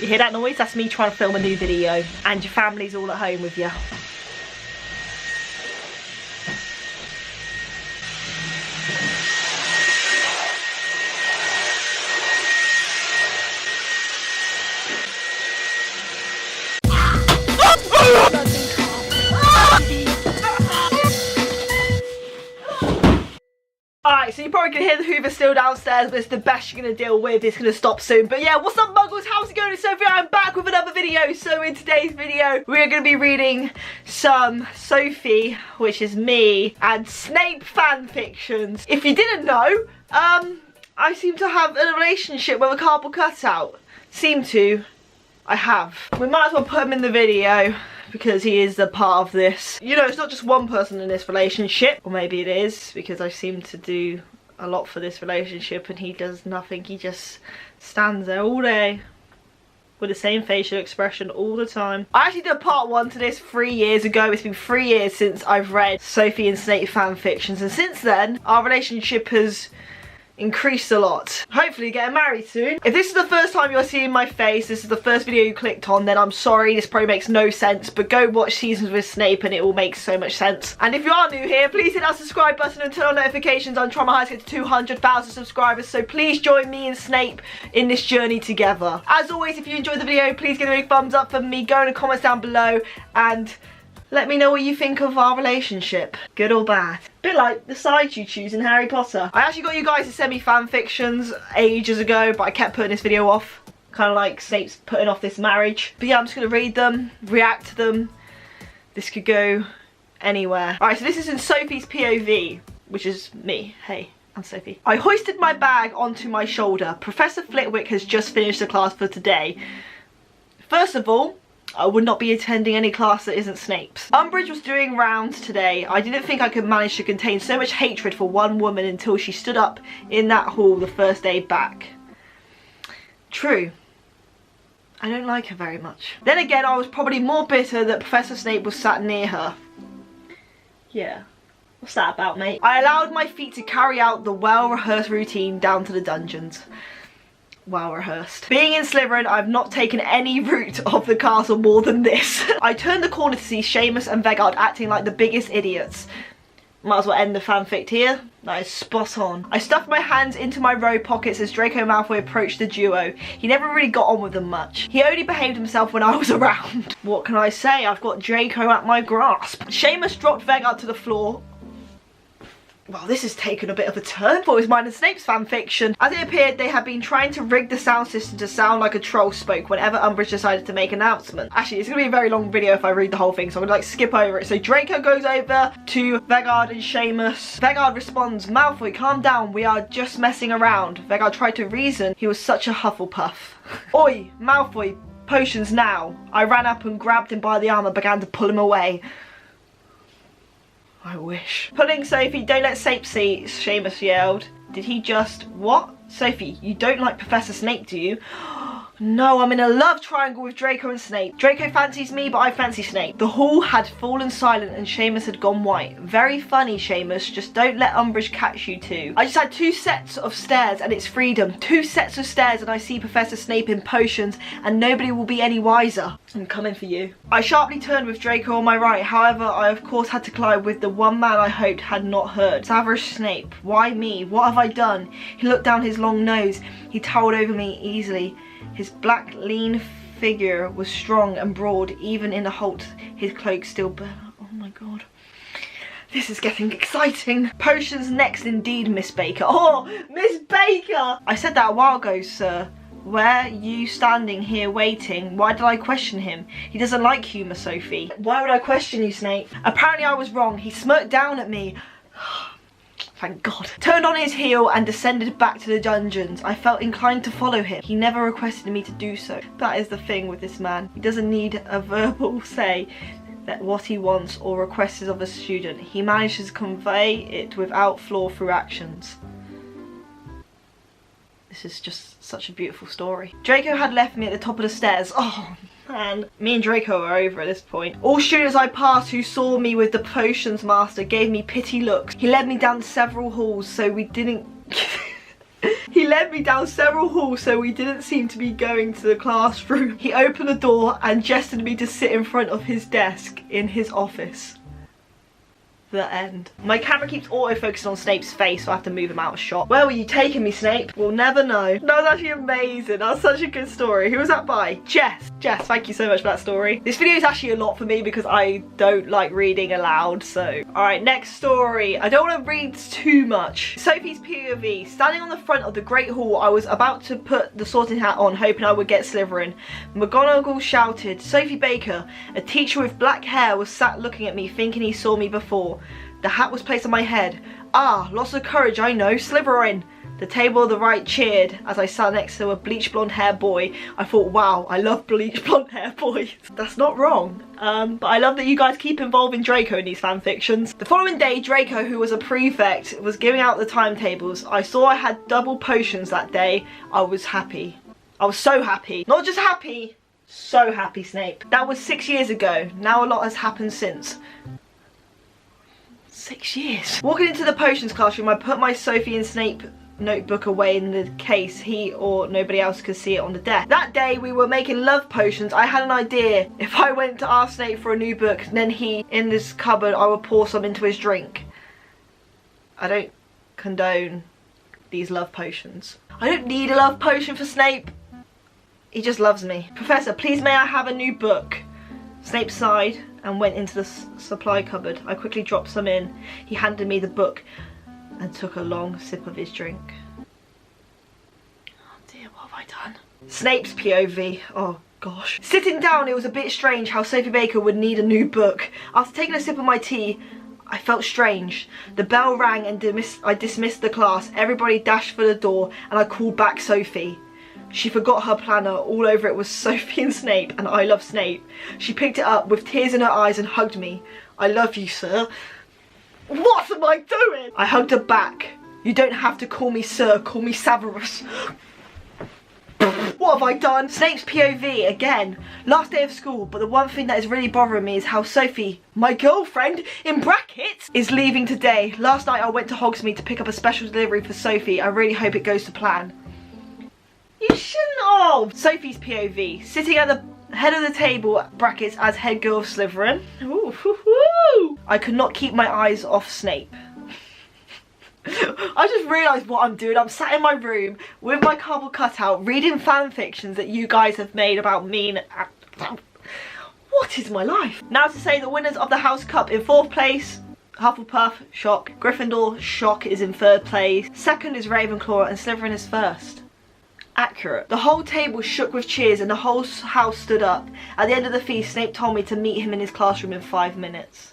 You hear that noise? That's me trying to film a new video. And your family's all at home with you. Alright, so you're probably going to hear the Hoover still downstairs, but it's the best you're going to deal with. It's going to stop soon. But yeah, what's up, Muggles? How's it going? It's Sophie. I'm back with another video. So in today's video, we're going to be reading some Sophie, which is me, and Snape fan fictions. If you didn't know, I seem to have a relationship with a cardboard cutout. I have. We might as well put him in the video, because he is a part of this. You know, it's not just one person in this relationship. Or maybe it is, because I seem to do a lot for this relationship and he does nothing. He just stands there all day with the same facial expression all the time. I actually did part 1 to this 3 years ago. It's been 3 years since I've read Sophie and Snape fan fictions, and since then our relationship has increased a lot. Hopefully getting married soon. If this is the first time you're seeing my face, this is the first video you clicked on, then I'm sorry, this probably makes no sense, but go watch Seasons with Snape and it will make so much sense. And if you are new here, please hit that subscribe button and turn on notifications. I'm trying my hardest to get to 200,000 subscribers, so please join me and Snape in this journey together. As always, if you enjoyed the video, please give it a big thumbs up for me. Go in the comments down below and let me know what you think of our relationship, good or bad. Bit like the side you choose in Harry Potter. I actually got you guys to send me fan fictions ages ago, but I kept putting this video off. Kind of like Snape's putting off this marriage. But yeah, I'm just going to read them, react to them. This could go anywhere. Alright, so this is in Sophie's POV, which is me. Hey, I'm Sophie. I hoisted my bag onto my shoulder. Professor Flitwick has just finished the class for today. First of all, I would not be attending any class that isn't Snape's. Umbridge was doing rounds today. I didn't think I could manage to contain so much hatred for one woman until she stood up in that hall the first day back. True. I don't like her very much. Then again, I was probably more bitter that Professor Snape was sat near her. Yeah. What's that about, mate? I allowed my feet to carry out the well-rehearsed routine down to the dungeons. Well rehearsed. Being in Slytherin, I've not taken any route of the castle more than this. I turned the corner to see Seamus and Vegard acting like the biggest idiots. Might as well end the fanfic here. That is spot on. I stuffed my hands into my robe pockets as Draco Malfoy approached the duo. He never really got on with them much. He only behaved himself when I was around. What can I say? I've got Draco at my grasp. Seamus dropped Vegard to the floor. Well, this has taken a bit of a turn for his mine and Snape's fanfiction. As it appeared, they had been trying to rig the sound system to sound like a troll spoke whenever Umbridge decided to make an announcement. Actually, it's going to be a very long video if I read the whole thing, so I'm going to like skip over it. So Draco goes over to Vegard and Seamus. Vegard responds, "Malfoy, calm down, we are just messing around." Vegard tried to reason. He was such a Hufflepuff. "Oi, Malfoy, potions now." I ran up and grabbed him by the arm and began to pull him away. I wish. Pulling Sophie, "Don't let Snape see," Seamus yelled. Did he just... What? Sophie, you don't like Professor Snape, do you? No, I'm in a love triangle with Draco and Snape. Draco fancies me, but I fancy Snape. The hall had fallen silent and Seamus had gone white. Very funny, Seamus. Just don't let Umbridge catch you two. I just had 2 sets of stairs and it's freedom. 2 sets of stairs and I see Professor Snape in potions and nobody will be any wiser. I'm coming for you. I sharply turned with Draco on my right. However, I of course had to collide with the one man I hoped had not heard. Severus Snape. Why me? What have I done? He looked down his long nose. He towered over me easily. His black, lean figure was strong and broad, even in the halt. His cloak still burned. Oh my god. This is getting exciting. Potions next indeed, Miss Baker. Oh, Miss Baker! I said that a while ago, sir. Were you standing here waiting? Why did I question him? He doesn't like humour, Sophie. Why would I question you, Snape? Apparently I was wrong. He smirked down at me. Thank God. Turned on his heel and descended back to the dungeons. I felt inclined to follow him. He never requested me to do so. That is the thing with this man. He doesn't need a verbal say that what he wants or requests of a student. He manages to convey it without flaw through actions. This is just such a beautiful story. Draco had left me at the top of the stairs. Oh man. Me and Draco are over at this point. All students I passed who saw me with the potions master gave me pity looks. He led me down several halls so we didn't... He led me down several halls so we didn't seem to be going to the classroom. He opened the door and gestured me to sit in front of his desk in his office. The end. My camera keeps auto-focusing on Snape's face, so I have to move him out of shot. Where were you taking me, Snape? We'll never know. That was actually amazing. That was such a good story. Who was that by? Jess. Jess, thank you so much for that story. This video is actually a lot for me because I don't like reading aloud, so. Alright, next story. I don't want to read too much. Sophie's POV. Standing on the front of the Great Hall, I was about to put the sorting hat on, hoping I would get Slytherin. McGonagall shouted, "Sophie Baker." A teacher with black hair was sat looking at me, thinking he saw me before. The hat was placed on my head. Ah, lots of courage, I know. Slytherin. The table on the right cheered as I sat next to a bleach blonde hair boy. I thought, wow, I love bleach blonde hair boys. That's not wrong. But I love that you guys keep involving Draco in these fan fictions. The following day, Draco, who was a prefect, was giving out the timetables. I saw I had double potions that day. I was happy. I was so happy. Not just happy, so happy, Snape. That was 6 years ago. Now a lot has happened since. 6 years. Walking into the potions classroom, I put my Sophie and Snape notebook away in the case he or nobody else could see it on the desk. That day we were making love potions. I had an idea. If I went to ask Snape for a new book, then he, in this cupboard, I would pour some into his drink. I don't condone these love potions. I don't need a love potion for Snape. He just loves me. Professor, please may I have a new book? Snape sighed and went into the supply cupboard. I quickly dropped some in. He handed me the book and took a long sip of his drink. Oh dear, what have I done? Snape's POV. Oh gosh. Sitting down, it was a bit strange how Sophie Baker would need a new book. After taking a sip of my tea, I felt strange. The bell rang and I dismissed the class. Everybody dashed for the door and I called back Sophie. She forgot her planner. All over it was Sophie and Snape, and I love Snape. She picked it up with tears in her eyes and hugged me. I love you, sir. What am I doing? I hugged her back. You don't have to call me sir, call me Severus. What have I done? Snape's POV again. Last day of school, but the one thing that is really bothering me is how Sophie, my girlfriend, in brackets, is leaving today. Last night I went to Hogsmeade to pick up a special delivery for Sophie. I really hope it goes to plan. You shouldn't have. Sophie's POV. Sitting at the head of the table, brackets, as head girl of Slytherin. Ooh, hoo, hoo. I could not keep my eyes off Snape. I just realised what I'm doing. I'm sat in my room with my cardboard cutout reading fan fictions that you guys have made about me and... What is my life? Now to say the winners of the House Cup. In 4th place, Hufflepuff, shock. Gryffindor, shock, is in 3rd place. 2nd is Ravenclaw and Slytherin is 1st. Accurate. The whole table shook with cheers and the whole house stood up. At the end of the feast, Snape told me to meet him in his classroom in 5 minutes.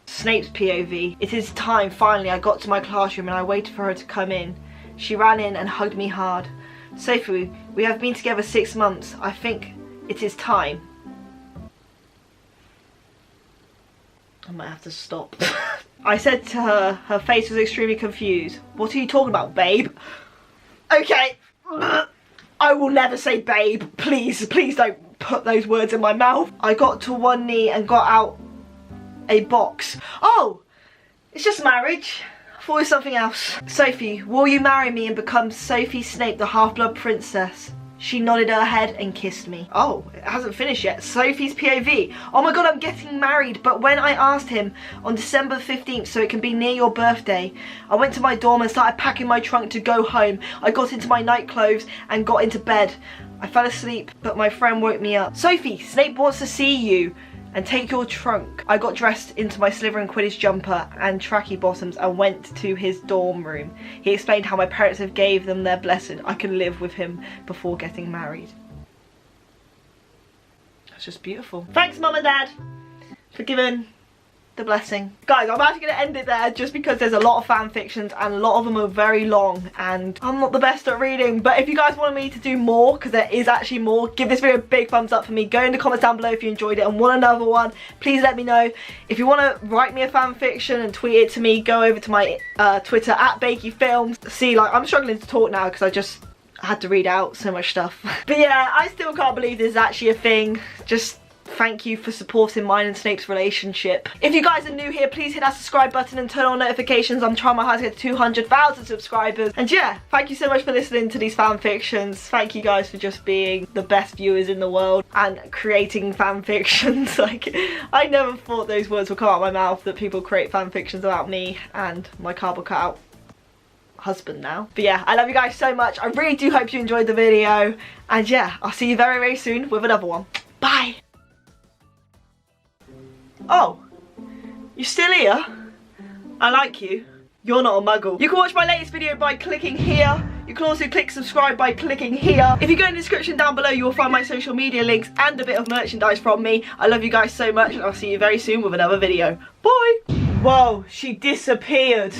Snape's POV. It is time, finally. I got to my classroom and I waited for her to come in. She ran in and hugged me hard. Sophie, we have been together 6 months. I think it is time. I might have to stop. I said to her, her face was extremely confused. What are you talking about, babe? Okay. I will never say babe. Please, please don't put those words in my mouth. I got to one knee and got out a box. Oh, it's just marriage. I thought it was something else. Sophie, will you marry me and become Sophie Snape, the half-blood princess? She nodded her head and kissed me. Oh, it hasn't finished yet. Sophie's POV. Oh my god, I'm getting married. But when I asked him on December 15th so it can be near your birthday, I went to my dorm and started packing my trunk to go home. I got into my night clothes and got into bed. I fell asleep, but my friend woke me up. Sophie, Snape wants to see you and take your trunk. I got dressed into my Slytherin Quidditch jumper and tracky bottoms and went to his dorm room. He explained how my parents have gave them their blessing. I can live with him before getting married. That's just beautiful. Thanks, Mum and Dad, for giving the blessing. Guys, I'm actually going to end it there just because there's a lot of fan fictions and a lot of them are very long and I'm not the best at reading. But if you guys want me to do more, because there is actually more, give this video a big thumbs up for me. Go in the comments down below if you enjoyed it and want another one. Please let me know. If you want to write me a fan fiction and tweet it to me, go over to my Twitter at BakeyFilms. See, like, I'm struggling to talk now because I just had to read out so much stuff. But yeah, I still can't believe this is actually a thing. Just thank you for supporting mine and Snape's relationship. If you guys are new here, please hit that subscribe button and turn on notifications. I'm trying my hardest to get to 200,000 subscribers. And yeah, thank you so much for listening to these fan fictions. Thank you guys for just being the best viewers in the world and creating fan fictions. Like, I never thought those words would come out of my mouth, that people create fan fictions about me and my cardboard cutout husband now. But yeah, I love you guys so much. I really do hope you enjoyed the video. And yeah, I'll see you very, very soon with another one. Bye. Oh, you're still here? I like you. You're not a muggle. You can watch my latest video by clicking here. You can also click subscribe by clicking here. If you go in the description down below, you will find my social media links and a bit of merchandise from me. I love you guys so much, and I'll see you very soon with another video. Bye. Whoa, she disappeared.